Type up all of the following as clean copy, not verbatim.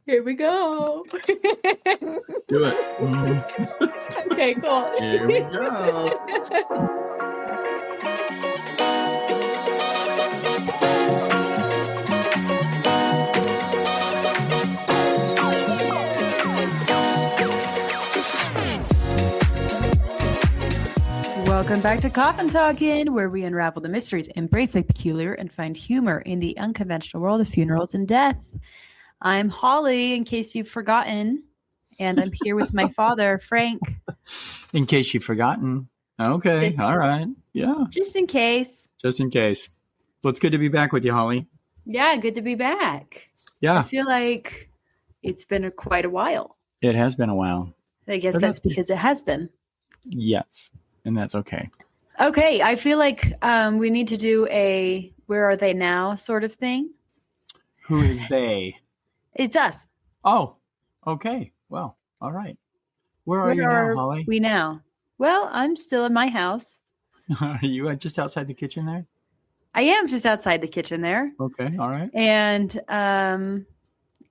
Here we go. Do it. Okay, cool. Here we go. Welcome back to Coffin Talkin', where we unravel the mysteries, embrace the peculiar, and find humor in the unconventional world of funerals and death. I'm Holly, in case you've forgotten, and I'm here with my father, Frank. In case you've forgotten. Okay, all right. Yeah. Just in case. Just in case. Well, it's good to be back with you, Holly. Yeah, good to be back. Yeah. I feel like it's been quite a while. It has been a while. I guess that's because it has been. Yes, and that's okay. Okay, I feel like we need to do a where are they now sort of thing. Who is they? It's us. Oh, okay. Well, all right. Where are you now, Holly? We now? Well, I'm still in my house. Are you just outside the kitchen there? I am just outside the kitchen there. Okay, all right. And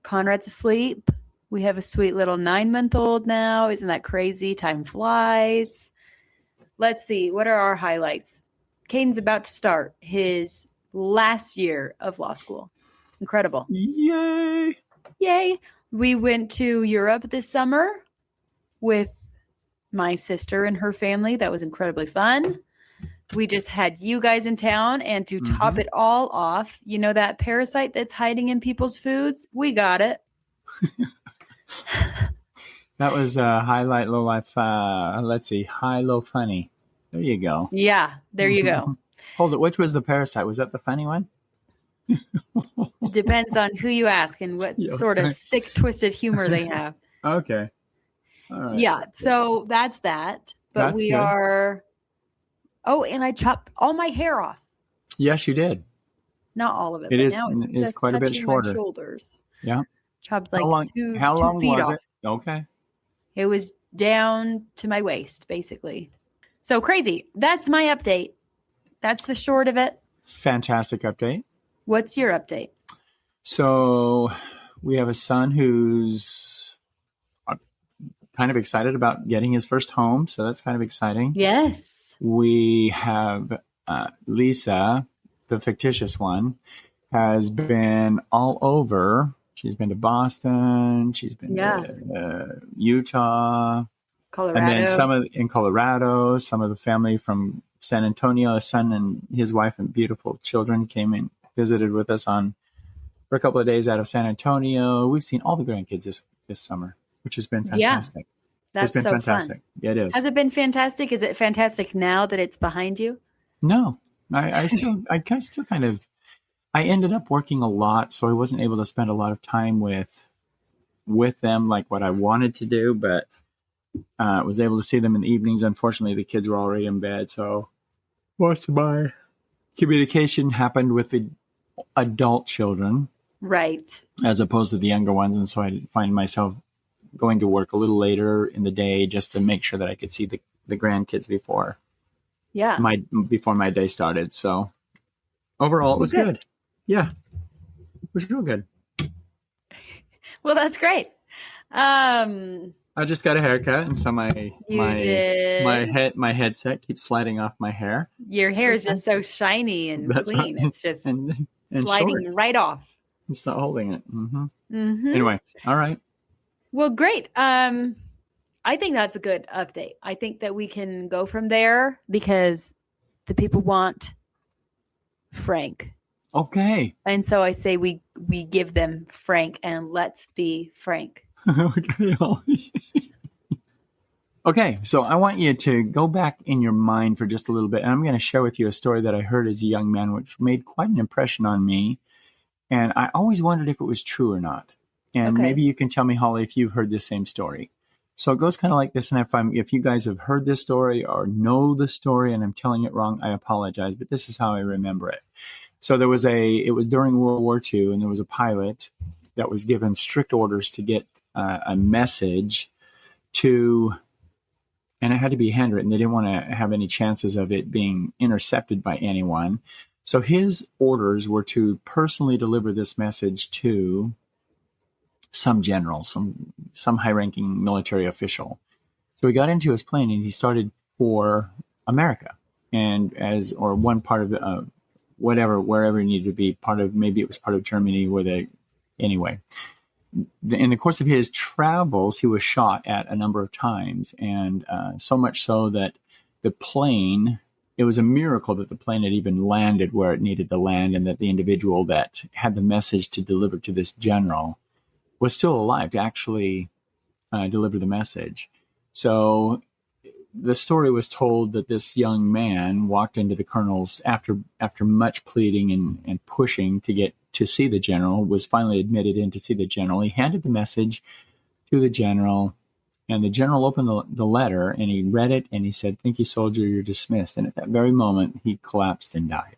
Conrad's asleep. We have a sweet little 9-month-old now. Isn't that crazy? Time flies. Let's see. What are our highlights? Caden's about to start his last year of law school. Incredible. Yay. Yay. We went to Europe this summer with my sister and her family. That was incredibly fun. We just had you guys in town, and to top it all off, you know that parasite that's hiding in people's foods? We got it. That was highlight, low life. Let's see, high, low, funny. There you go. Yeah, there you go. Hold it. Which was the parasite? Was that the funny one? Depends on who you ask and what sort of sick, twisted humor they have. Okay. All right. Yeah, so that's that. But that's we good. are... Oh, and I chopped all my hair off. Yes, you did. Not all of it. It but is, now it's it is just quite a bit touching my shorter. shoulders. Yeah. Chopped like how long 2 feet was off. it? Okay. It was down to my waist, basically. So crazy. That's my update. That's the short of it. Fantastic update. What's your update? So we have a son who's kind of excited about getting his first home. So that's kind of exciting. Yes. We have Lisa, the fictitious one, has been all over. She's been to Boston. She's been to Utah, Colorado. and then in Colorado. Some of the family from San Antonio, his son and his wife and beautiful children came and visited with us for a couple of days out of San Antonio. We've seen all the grandkids this summer, which has been fantastic. Yeah, that's it's been so fantastic. Fun. Yeah, it is. Has it been fantastic? Is it fantastic now that it's behind you? No, I still kind of. I ended up working a lot, so I wasn't able to spend a lot of time with them like what I wanted to do, but was able to see them in the evenings. Unfortunately, the kids were already in bed, so most of my communication happened with the adult children. Right. As opposed to the younger ones, and so I find myself going to work a little later in the day just to make sure that I could see the grandkids before my day started. So overall, it was good. Yeah, it was real good. Well, that's great. I just got a haircut, and so my headset keeps sliding off my hair. Your hair is just so shiny and clean. Right. It's just and sliding short. Right off. It's not holding it. Anyway, all right. Well, great. I think that's a good update. I think that we can go from there because the people want Frank. Okay. And so I say we give them Frank, and let's be Frank. Okay. Okay, so I want you to go back in your mind for just a little bit, and I'm going to share with you a story that I heard as a young man, which made quite an impression on me. And I always wondered if it was true or not. And maybe you can tell me, Holly, if you've heard the same story. So it goes kind of like this. And if you guys have heard this story or know the story and I'm telling it wrong, I apologize. But this is how I remember it. So it was during World War II, and there was a pilot that was given strict orders to get a message to, and it had to be handwritten. They didn't want to have any chances of it being intercepted by anyone. So his orders were to personally deliver this message to some general, some high-ranking military official. So he got into his plane and he started for America, and or one part of the wherever he needed to be, maybe it was part of Germany anyway. In the course of his travels, he was shot at a number of times, and so much so that the plane, it was a miracle that the plane had even landed where it needed to land, and that the individual that had the message to deliver to this general was still alive to actually deliver the message. So the story was told that this young man walked into the colonel's after much pleading and pushing to get to see the general, was finally admitted in to see the general. He handed the message to the general, and the general opened the letter, and he read it, and he said, "Thank you, soldier, you're dismissed." And at that very moment, he collapsed and died.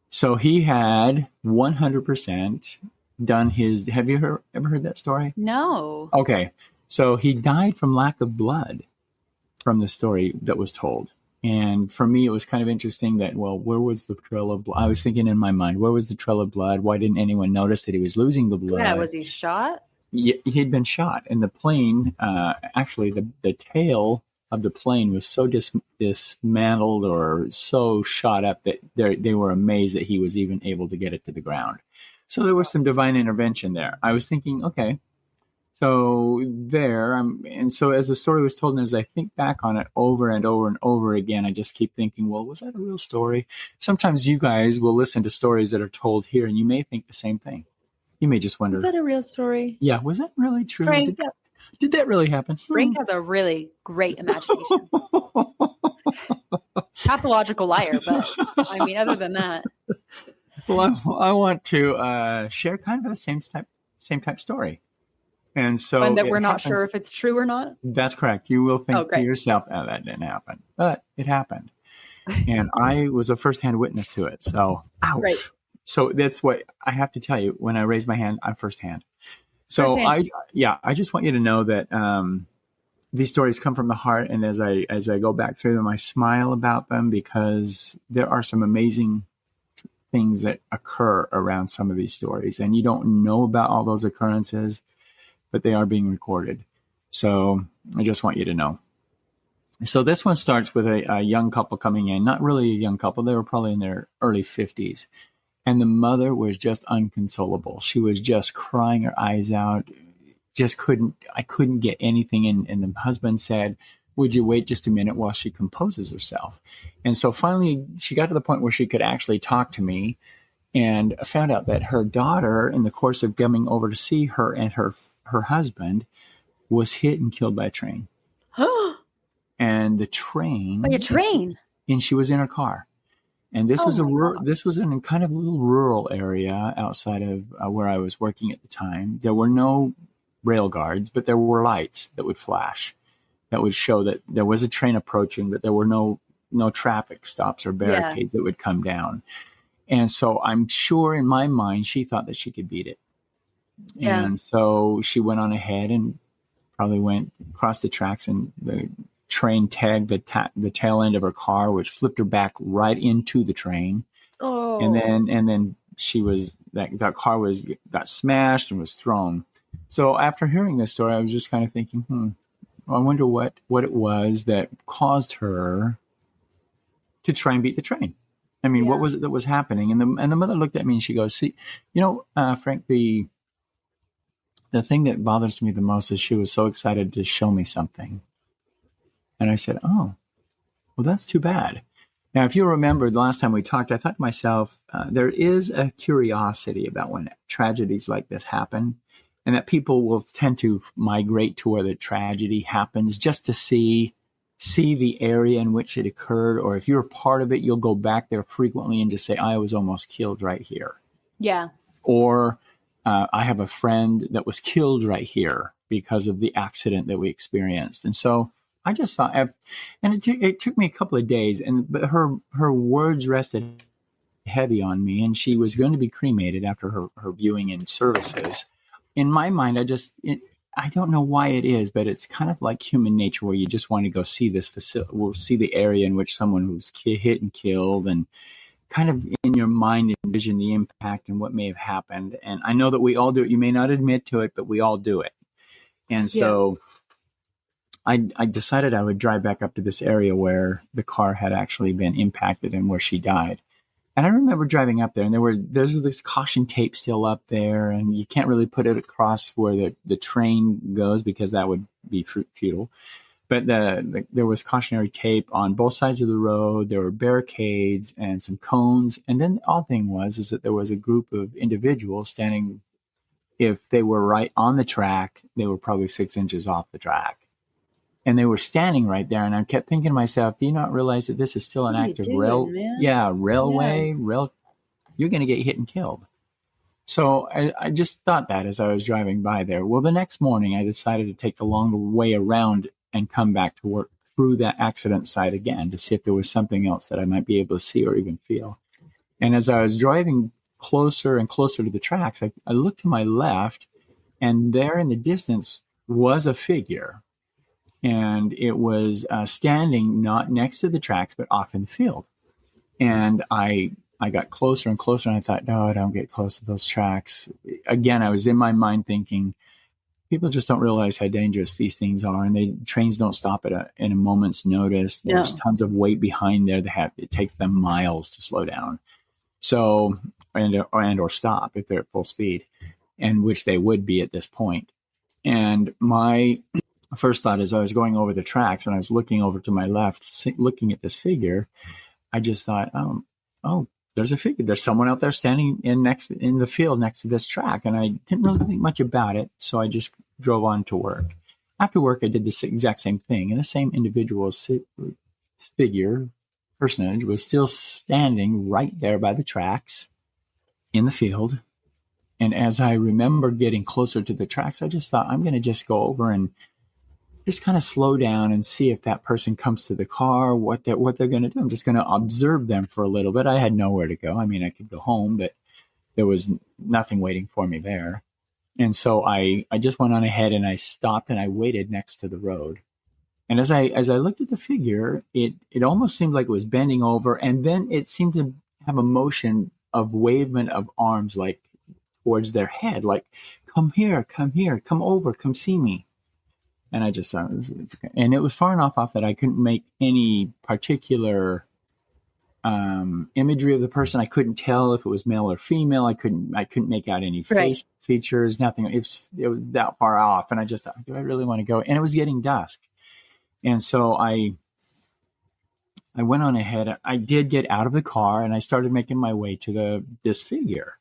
So he had 100% done his... Have you ever heard that story? No. Okay. So he died from lack of blood, from the story that was told. And for me, it was kind of interesting that, well, where was the trail of blood? I was thinking in my mind, where was the trail of blood? Why didn't anyone notice that he was losing the blood? Yeah, was he shot? Yeah, he'd been shot. And the plane, actually, the tail of the plane was so dismantled or so shot up that they were amazed that he was even able to get it to the ground. So there was some divine intervention there. I was thinking, okay, so and so as the story was told, and as I think back on it over and over and over again, I just keep thinking, well, was that a real story? Sometimes you guys will listen to stories that are told here, and you may think the same thing. You may just wonder, is that a real story? Yeah, was that really true? Frank, did that really happen? Frank has a really great imagination. Pathological liar, but I mean, other than that. Well, I want to share kind of the same type story. And so and that we're not sure if it's true or not? That's correct. You will think to yourself, oh, that didn't happen. But it happened. And I was a firsthand witness to it. So, ouch. Right. So that's what I have to tell you. When I raise my hand, I'm firsthand. So I just want you to know that these stories come from the heart. And as I go back through them, I smile about them because there are some amazing things that occur around some of these stories. And you don't know about all those occurrences, but they are being recorded. So I just want you to know. So this one starts with a young couple coming in, not really a young couple. They were probably in their early 50s. And the mother was just unconsolable. She was just crying her eyes out. I couldn't get anything in. And the husband said, would you wait just a minute while she composes herself? And so finally she got to the point where she could actually talk to me, and found out that her daughter, in the course of coming over to see her and her husband, was hit and killed by a train. And the train... By a train? And she was in her car. And this was in a kind of a little rural area outside of where I was working at the time. There were no rail guards, but there were lights that would flash that would show that there was a train approaching, but there were no traffic stops or barricades that would come down. And so I'm sure in my mind, she thought that she could beat it. Yeah. And so she went on ahead and probably went across the tracks, and the train tagged the tail end of her car, which flipped her back right into the train. Oh. And then she was, that car got smashed and was thrown. So after hearing this story, I was just kind of thinking, I wonder what it was that caused her to try and beat the train. I mean, what was it that was happening? And the mother looked at me and she goes, see, Frank, the thing that bothers me the most is she was so excited to show me something. And I said, oh, well, that's too bad. Now, if you remember the last time we talked, I thought to myself, there is a curiosity about when tragedies like this happen, and that people will tend to migrate to where the tragedy happens just to see the area in which it occurred. Or if you're a part of it, you'll go back there frequently and just say, I was almost killed right here. Yeah. Or I have a friend that was killed right here because of the accident that we experienced. And so I just thought, and it took me a couple of days, but her words rested heavy on me, and she was going to be cremated after her viewing and services. In my mind, I don't know why it is, but it's kind of like human nature, where you just want to go see this facility, see the area in which someone was hit and killed, and kind of in your mind envision the impact and what may have happened. And I know that we all do it. You may not admit to it, but we all do it. And so I decided I would drive back up to this area where the car had actually been impacted and where she died. And I remember driving up there, and there was this caution tape still up there, and you can't really put it across where the train goes because that would be futile. But there was cautionary tape on both sides of the road. There were barricades and some cones. And then the odd thing is that there was a group of individuals standing. If they were right on the track, they were probably 6 inches off the track. And they were standing right there. And I kept thinking to myself, do you not realize that this is still an active railway? You're going to get hit and killed. So I just thought that as I was driving by there. Well, the next morning I decided to take the long way around and come back to work through that accident site again to see if there was something else that I might be able to see or even feel. And as I was driving closer and closer to the tracks, I looked to my left, and there in the distance was a figure. And it was standing not next to the tracks, but off in the field. And I got closer and closer, and I thought, no, I don't get close to those tracks. Again, I was in my mind thinking, people just don't realize how dangerous these things are, and trains don't stop in a moment's notice. There's tons of weight behind there. It takes them miles to slow down, so or stop if they're at full speed, and which they would be at this point. And my first thought as I was going over the tracks and I was looking over to my left, looking at this figure, I just thought, oh, there's a figure. There's someone out there standing in the field next to this track. And I didn't really think much about it. So I just drove on to work. After work, I did the exact same thing. And the same individual's personage was still standing right there by the tracks in the field. And as I remember getting closer to the tracks, I just thought, I'm going to just go over and just kind of slow down and see if that person comes to the car, what they're going to do. I'm just going to observe them for a little bit. I had nowhere to go. I mean, I could go home, but there was nothing waiting for me there. And so I just went on ahead and I stopped and I waited next to the road. And as I looked at the figure, it almost seemed like it was bending over, and then it seemed to have a motion of wavement of arms, like towards their head, like, come here, come over, come see me. And I just thought, and it was far enough off that I couldn't make any particular imagery of the person. I couldn't tell if it was male or female. I couldn't make out any face features, nothing. It was that far off. And I just thought, do I really want to go? And it was getting dusk. And so I went on ahead. I did get out of the car and I started making my way to this figure.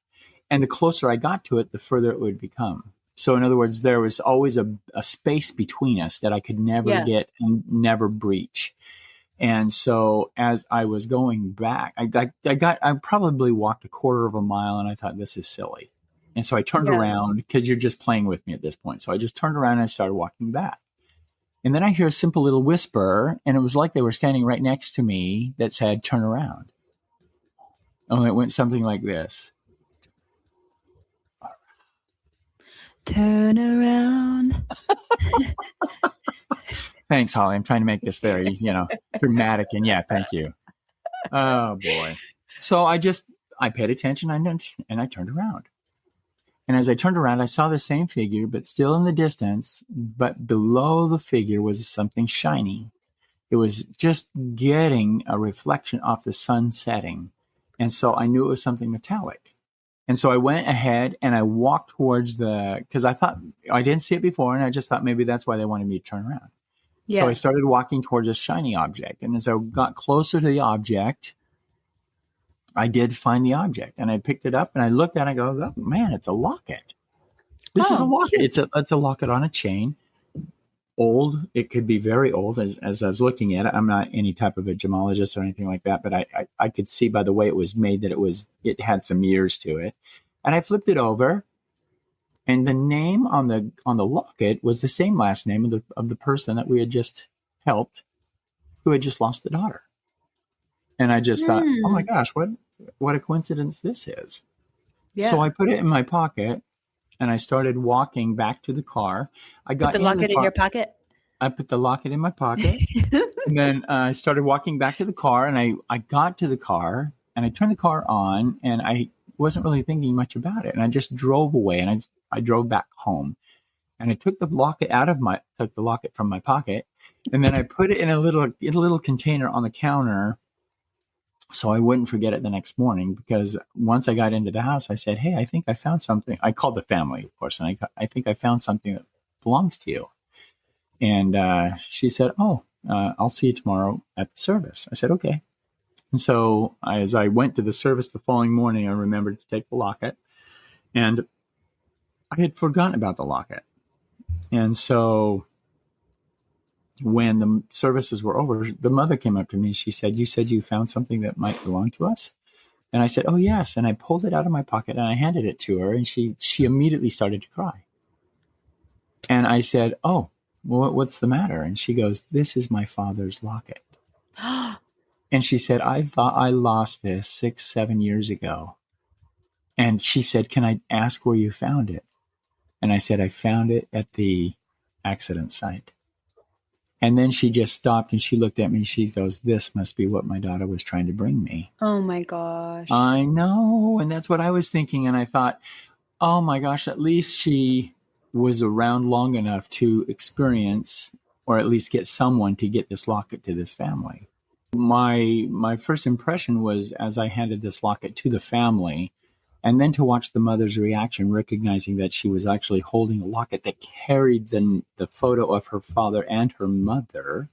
And the closer I got to it, the further it would become. So in other words, there was always a space between us that I could never get and never breach. And so as I was going back, I probably walked a quarter of a mile, and I thought, this is silly. And so I turned around, because you're just playing with me at this point. So I just turned around and I started walking back. And then I hear a simple little whisper, and it was like they were standing right next to me, that said, turn around. Oh, it went something like this. Turn around. Thanks, Holly. I'm trying to make this very, dramatic. And thank you. Oh, boy. So I paid attention and I turned around. And as I turned around, I saw the same figure, but still in the distance. But below the figure was something shiny. It was just getting a reflection off the sun setting. And so I knew it was something metallic. And so I went ahead and I walked towards because I thought I didn't see it before, and I just thought maybe that's why they wanted me to turn around. Yeah. So I started walking towards a shiny object. And as I got closer to the object, I did find the object, and I picked it up and I looked at it and I go, oh, man, it's a locket. This is a locket. It's a locket on a chain. Old. It could be very old. As I was looking at it, I'm not any type of a gemologist or anything like that, but I could see by the way it was made that it had some years to it. And I flipped it over, and the name on the locket was the same last name of the person that we had just helped, who had just lost the daughter. And I just thought, oh my gosh, what a coincidence this is. Yeah. So I put it in my pocket. And I started walking back to the car. I got put the locket in your pocket? I put the locket in my pocket. And then I started walking back to the car. And I got to the car. and I turned the car on, and I wasn't really thinking much about it. And I just drove away, and I drove back home. And I took the locket from my pocket, and then I put it in a little container on the counter so I wouldn't forget it the next morning. Because once I got into the house, I said, "Hey, I think I found something." I called the family, of course, and I think I found something that belongs to you. And she said, "Oh, I'll see you tomorrow at the service." I said, "Okay." And so as I went to the service the following morning, I remembered to take the locket, and I had forgotten about the locket. And so when the services were over, the mother came up to me. She said, "You said you found something that might belong to us?" And I said, "Oh, yes." And I pulled it out of my pocket and I handed it to her, and she immediately started to cry. And I said, "Oh, well, what's the matter?" And she goes, "This is my father's locket." And she said, "I thought I lost this 6, 7 years ago." And she said, "Can I ask where you found it?" And I said, "I found it at the accident site." And then she just stopped and she looked at me and she goes, "This must be what my daughter was trying to bring me." Oh my gosh. I know. And that's what I was thinking. And I thought, oh my gosh, at least she was around long enough to experience, or at least get someone to get this locket to this family. My first impression was, as I handed this locket to the family, and then to watch the mother's reaction, recognizing that she was actually holding a locket that carried the photo of her father and her mother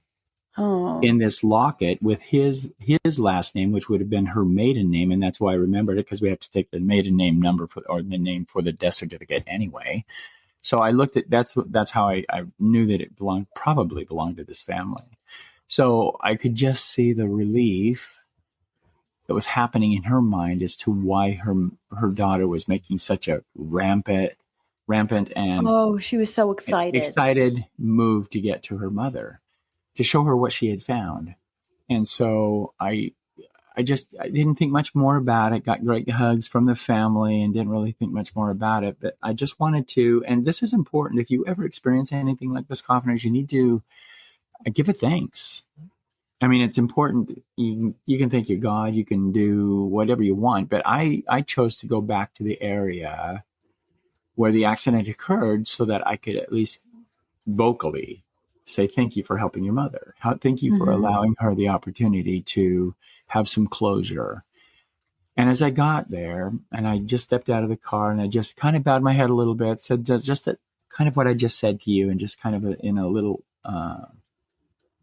in this locket with his last name, which would have been her maiden name. And that's why I remembered it, because we have to take the maiden name number or the name for the death certificate anyway. So I looked at that's how I knew that it probably belonged to this family. So I could just see the relief that was happening in her mind as to why her daughter was making such a rampant and she was so excited move to get to her mother, to show her what she had found. And so I didn't think much more about it, got great hugs from the family, and didn't really think much more about it. But I just wanted to, and this is important, if you ever experience anything like this, Coffiners, you need to give it thanks. I mean, it's important. You can thank your God, you can do whatever you want, but I chose to go back to the area where the accident occurred so that I could at least vocally say, "Thank you for helping your mother. Thank you for allowing her the opportunity to have some closure." And as I got there, and I just stepped out of the car, and I just kind of bowed my head a little bit, said just that kind of what I just said to you, and just kind of in a little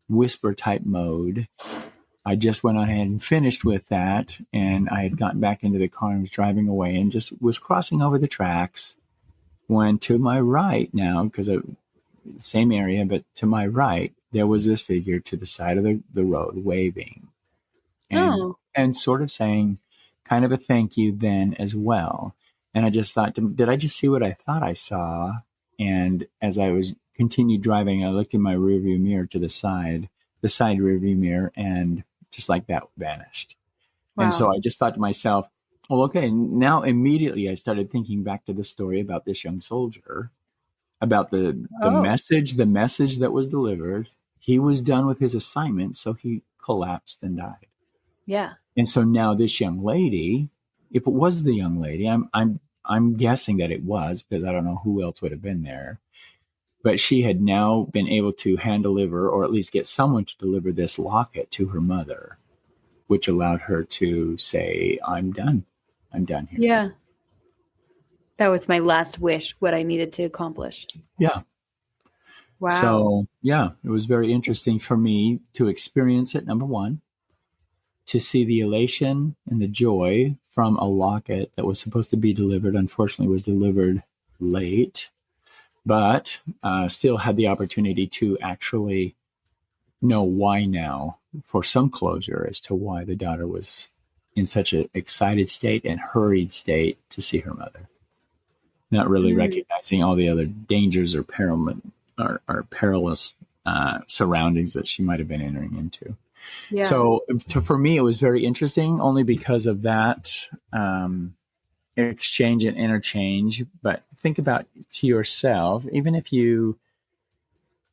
whisper type mode, I just went on ahead and finished with that. And I had gotten back into the car and was driving away, and just was crossing over the tracks when, to my right now, because same area, but to my right, there was this figure to the side of the road waving and sort of saying kind of a thank you then as well. And I just thought, did I just see what I thought I saw? And as I was continued driving, I looked in my rearview mirror to the side rearview mirror, and just like that, vanished. Wow. And so I just thought to myself, well, okay, now immediately I started thinking back to the story about this young soldier, about the message that was delivered. He was done with his assignment, so he collapsed and died. Yeah. And so now this young lady, if it was the young lady, I'm guessing that it was, because I don't know who else would have been there, but she had now been able to hand deliver, or at least get someone to deliver, this locket to her mother, which allowed her to say, I'm done here. Yeah. That was my last wish, what I needed to accomplish. Yeah. Wow. So, yeah, it was very interesting for me to experience it, number one, to see the elation and the joy from a locket that was supposed to be delivered, unfortunately was delivered late, but still had the opportunity to actually know why now, for some closure as to why the daughter was in such an excited state and hurried state to see her mother, not really recognizing all the other dangers or perilous surroundings that she might have been entering into. Yeah. So for me, it was very interesting, only because of that exchange and interchange. But think about to yourself, even if you,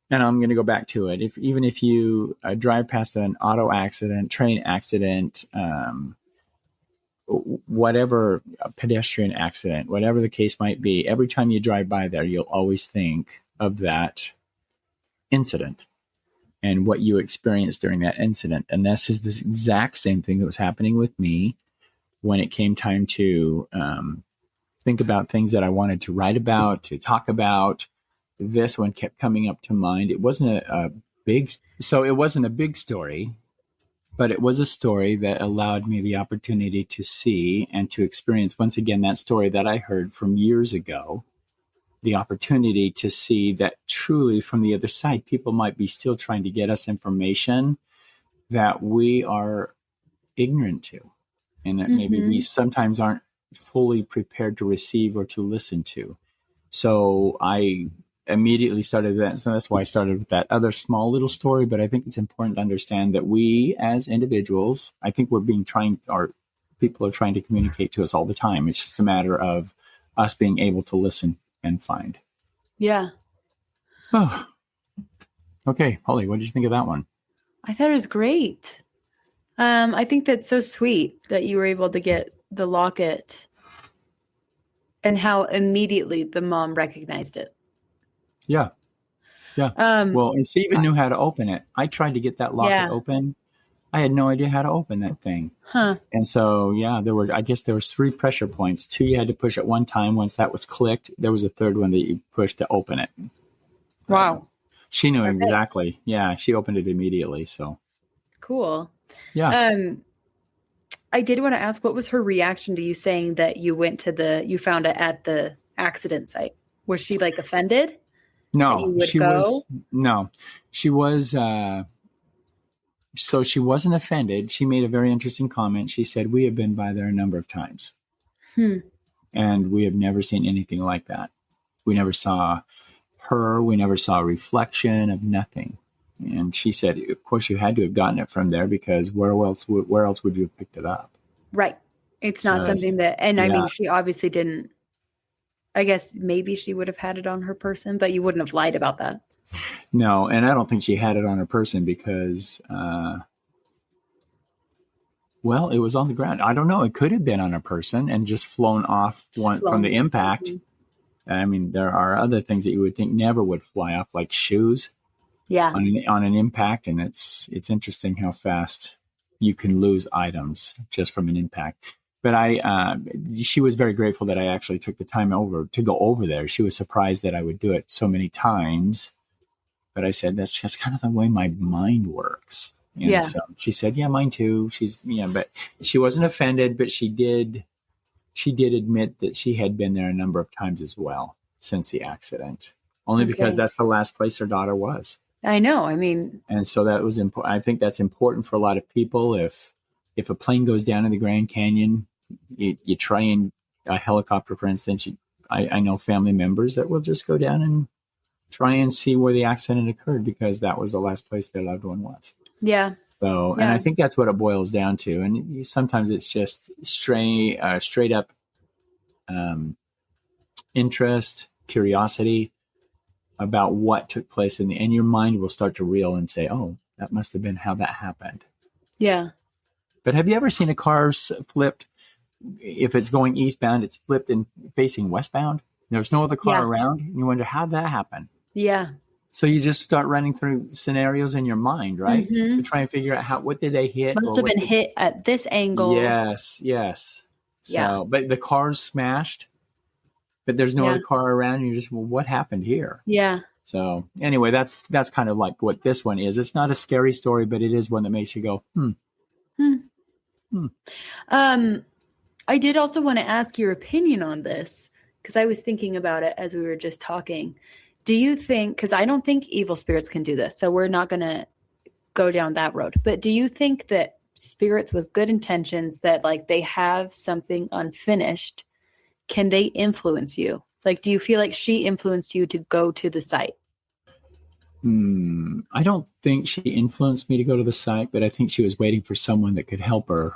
and I'm going to go back to it, even if you drive past an auto accident, train accident, whatever pedestrian accident, whatever the case might be, every time you drive by there, you'll always think of that incident and what you experienced during that incident. And this is the exact same thing that was happening with me when it came time to think about things that I wanted to write about, to talk about. This one kept coming up to mind. It wasn't a big story, but it was a story that allowed me the opportunity to see and to experience once again that story that I heard from years ago. The opportunity to see that truly from the other side, people might be still trying to get us information that we are ignorant to, and that maybe we sometimes aren't fully prepared to receive or to listen to. So I immediately started that. So that's why I started with that other small little story. But I think it's important to understand that we as individuals, I think people are trying to communicate to us all the time. It's just a matter of us being able to listen and find. Yeah. Oh. Okay, Holly, what did you think of that one? I thought it was great. I think that's so sweet that you were able to get the locket and how immediately the mom recognized it. Yeah. Yeah. Well, and she even knew how to open it. I tried to get that locket open. I had no idea how to open that thing. Huh. And so, there was 3 pressure points. 2 you had to push at one time. Once that was clicked, there was a third one that you pushed to open it. Wow. She knew exactly. Yeah. She opened it immediately. So cool. Yeah. I did want to ask, what was her reaction to you saying that you found it at the accident site? Was she like offended? No, she was, so she wasn't offended. She made a very interesting comment. She said, "We have been by there a number of times. And we have never seen anything like that. We never saw her. We never saw a reflection of nothing." And she said, "Of course you had to have gotten it from there, because where else would you have picked it up?" Right. It's not something that, and I mean, she obviously didn't, I guess maybe she would have had it on her person, but you wouldn't have lied about that. No, and I don't think she had it on her person because, it was on the ground. I don't know. It could have been on a person and just flown off from the impact. I mean, there are other things that you would think never would fly off, like shoes. Yeah. On an impact, and it's interesting how fast you can lose items just from an impact. But she was very grateful that I actually took the time to go over there. She was surprised that I would do it so many times. But I said, that's just kind of the way my mind works. And so she said, "Yeah, mine too." But she wasn't offended, but she did admit that she had been there a number of times as well since the accident, only because that's the last place her daughter was. I know. I mean, and so that was important. I think that's important for a lot of people. If a plane goes down in the Grand Canyon, you try in a helicopter, for instance. I know family members that will just go down and try and see where the accident occurred, because that was the last place their loved one was. Yeah. So, and I think that's what it boils down to. And sometimes it's just straight up interest, curiosity about what took place, and your mind will start to reel and say, "Oh, that must have been how that happened." Yeah. But have you ever seen a car flipped? If it's going eastbound, it's flipped and facing westbound. There's no other car around. And you wonder, how did that happen? Yeah. So you just start running through scenarios in your mind, right? To try and figure out what did they hit? Must have been hit at this angle. Yes. So, but the car's smashed, but there's no other car around. And you're just, what happened here? Yeah. So anyway, that's kind of like what this one is. It's not a scary story, but it is one that makes you go, I did also want to ask your opinion on this, because I was thinking about it as we were just talking. Do you think, because I don't think evil spirits can do this, so we're not going to go down that road, but do you think that spirits with good intentions, that like they have something unfinished, can they influence you? Like, do you feel like she influenced you to go to the site? I don't think she influenced me to go to the site, but I think she was waiting for someone that could help her.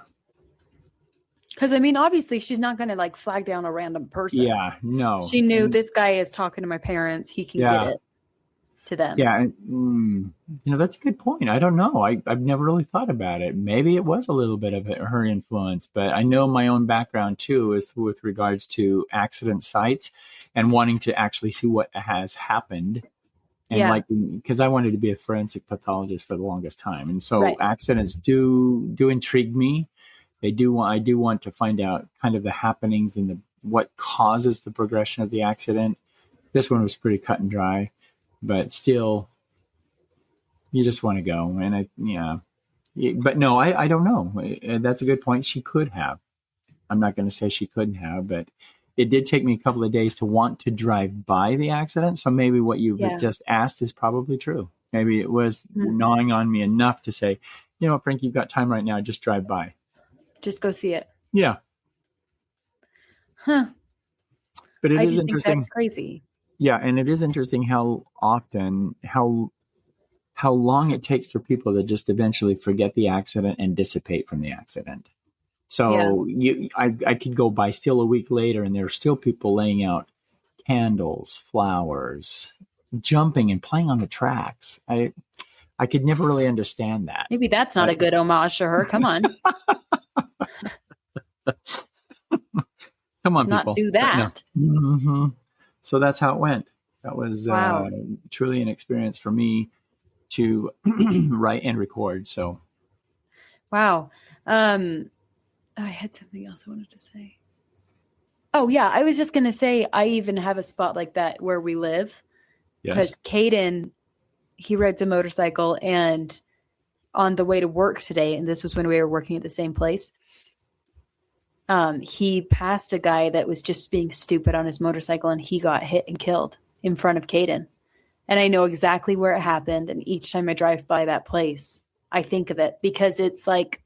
Because, I mean, obviously, she's not going to, like, flag down a random person. Yeah, no. She knew this guy is talking to my parents. He can get it. to them. Yeah. That's a good point. I don't know. I've never really thought about it. Maybe it was a little bit of her influence, but I know my own background too is with regards to accident sites and wanting to actually see what has happened. And because I wanted to be a forensic pathologist for the longest time. And so accidents do intrigue me. I do want to find out kind of the happenings and what causes the progression of the accident. This one was pretty cut and dry, but still, you just want to go. And but no, I don't know. That's a good point. She could have. I'm not going to say she couldn't have, but it did take me a couple of days to want to drive by the accident. So maybe what you just asked is probably true. Maybe it was gnawing on me enough to say, Frank, you've got time right now. Just drive by. Just go see it. Yeah. Huh. But it is interesting. That's crazy. Yeah. And it is interesting how long it takes for people to just eventually forget the accident and dissipate from the accident. So I could go by still a week later and there are still people laying out candles, flowers, jumping and playing on the tracks. I could never really understand that. Maybe that's not a good homage to her. Come on. Come on, let's people. Not do that. No. Mm-hmm. So that's how it went. That was truly an experience for me to write and record. So. Wow. I had something else I wanted to say. Oh, yeah. I was just going to say, I even have a spot like that where we live. Because Caden, he rides a motorcycle, and on the way to work today, and this was when we were working at the same place, he passed a guy that was just being stupid on his motorcycle, and he got hit and killed in front of Caden. And I know exactly where it happened. And each time I drive by that place, I think of it because it's like,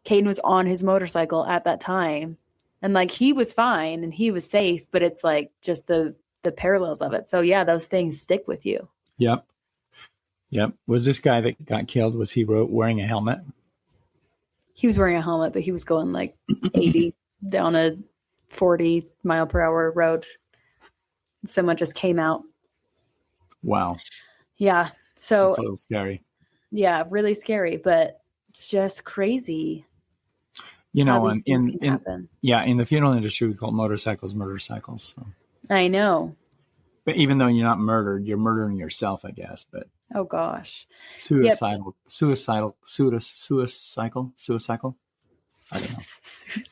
Caden was on his motorcycle at that time, and like he was fine and he was safe, but it's like just the parallels of it. So yeah, those things stick with you. Yep. Was this guy that got killed, was he wearing a helmet? He was wearing a helmet, but he was going like 80 down a 40 mile per hour road. Someone just came out. Wow. Yeah. So it's a little scary. Yeah, really scary, but it's just crazy. In the funeral industry, we call motorcycles. So. I know. But even though you're not murdered, you're murdering yourself, I guess. But oh gosh, suicidal.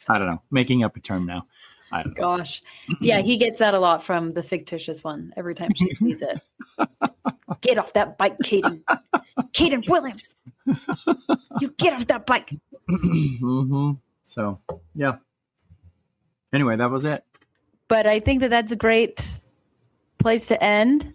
I don't know. Making up a term now. I don't know. Gosh, yeah, he gets that a lot from the fictitious one. Every time she sees it, get off that bike, Caden. Caden Williams, you get off that bike. Mm-hmm. So, yeah. Anyway, that was it. But I think that's a great place to end.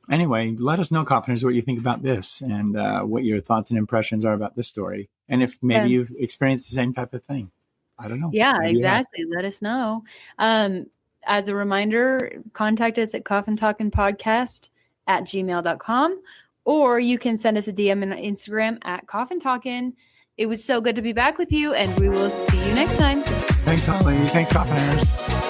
Anyway, let us know, Coffiners, what you think about this and what your thoughts and impressions are about this story. And if maybe you've experienced the same type of thing. I don't know. Yeah, exactly. Let us know. As a reminder, contact us at coffintalkinpodcast@gmail.com, or you can send us a DM on Instagram at coffintalkin. It was so good to be back with you, and we will see you next time. Thanks, Holly. Thanks, Coffiners.